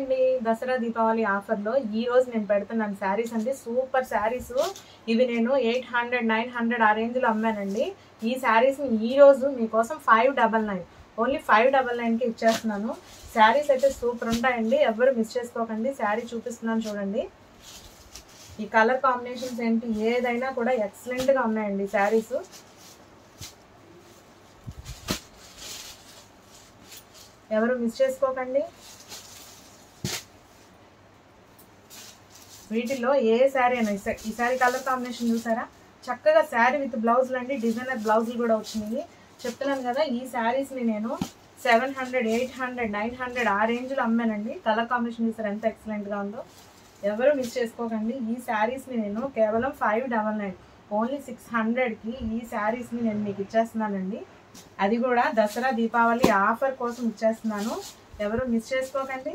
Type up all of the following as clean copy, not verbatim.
అండి, దసరా దీపావళి ఆఫర్లో ఈరోజు నేను పెడుతున్నాను శారీస్ అండి. సూపర్ శారీస్ ఇవి. నేను 800 900 ఆ రేంజ్లో అమ్మానండి. ఈ శారీస్ని ఈరోజు మీకోసం 599 ఓన్లీ 599కి ఇచ్చేస్తున్నాను. శారీస్ అయితే సూపర్ ఉంటాయండి, ఎవరు మిస్ చేసుకోకండి. శారీ చూపిస్తున్నాను చూడండి. ఈ కలర్ కాంబినేషన్స్ ఏంటి ఏదైనా కూడా ఎక్సలెంట్గా ఉన్నాయండి శారీస్. ఎవరు మిస్ చేసుకోకండి. వీటిల్లో ఏ శారీ అయినా ఈ శారీ కలర్ కాంబినేషన్ చూసారా, చక్కగా శారీ విత్ బ్లౌజులు అండి, డిజైనర్ బ్లౌజులు కూడా వచ్చినాయి. చెప్తున్నాను కదా, ఈ శారీస్ని నేను 700 800 900 ఆ రేంజ్లో అమ్మానండి. కలర్ కాంబినేషన్ చూసారా ఎంత ఎక్సలెంట్గా ఉందో. ఎవరు మిస్ చేసుకోకండి. ఈ శారీస్ని నేను కేవలం 599 ఓన్లీ 600కి ఈ శారీస్ని నేను మీకు ఇచ్చేస్తున్నానండి. అది కూడా దసరా దీపావళి ఆఫర్ కోసం ఇచ్చేస్తున్నాను, ఎవరు మిస్ చేసుకోకండి.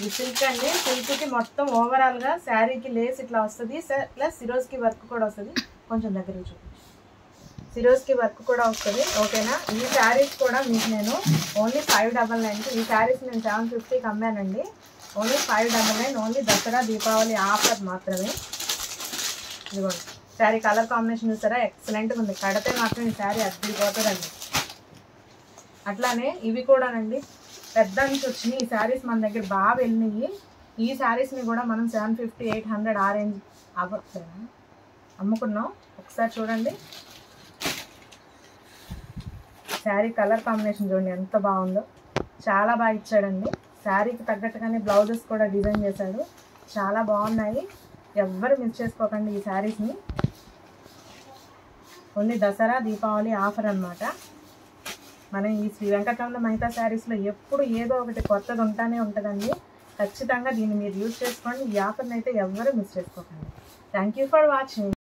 ఈ సిల్క్ అండి, సిల్క్కి మొత్తం ఓవరాల్గా శారీకి లేస్ ఇట్లా వస్తుంది, ప్లస్ సిరోజ్కి వర్క్ కూడా వస్తుంది. కొంచెం దగ్గర చూడండి, సిరోజ్కి వర్క్ కూడా వస్తుంది. ఓకేనా. ఈ శారీస్ కూడా మీకు నేను ఓన్లీ 599కి, ఈ శారీస్ నేను 750కి అమ్మానండి. Only 599 only Dasara Deepavali offer మాత్రమే. ఇదిగోండి శారీ కలర్ కాంబినేషన్ చూసారా, ఎక్సలెంట్గా ఉంది. కడితే మాత్రం ఈ శారీ అద్దరిపోతుందండి. అట్లానే ఇవి కూడానండి పెద్ద నుంచి వచ్చినాయి. ఈ శారీస్ మన దగ్గర బాగా వెళ్ళినాయి. ఈ శారీస్ని కూడా మనం 750 800 ఆ రేంజ్ అమ్ముకున్నాం. ఒకసారి చూడండి శారీ కలర్ కాంబినేషన్ చూడండి ఎంత బాగుందో, చాలా బాగా ఇచ్చాడండి. శారీకి తగ్గట్టుగానే బ్లౌజెస్ కూడా డిజైన్ చేశాడు, చాలా బాగున్నాయి. ఎవ్వరు మిస్ చేసుకోకండి ఈ శారీస్ని. ఓన్లీ దసరా దీపావళి ఆఫర్ అన్నమాట. మనం ఈ శ్రీ వెంకటరమణ మహితా శారీస్లో ఎప్పుడు ఏదో ఒకటి కొత్తది ఉంటానే ఉంటుందండి. ఖచ్చితంగా దీన్ని మీరు యూజ్ చేసుకోండి. ఈ ఆఫర్ని అయితే ఎవ్వరూ మిస్ చేసుకోకండి. Thank you for watching.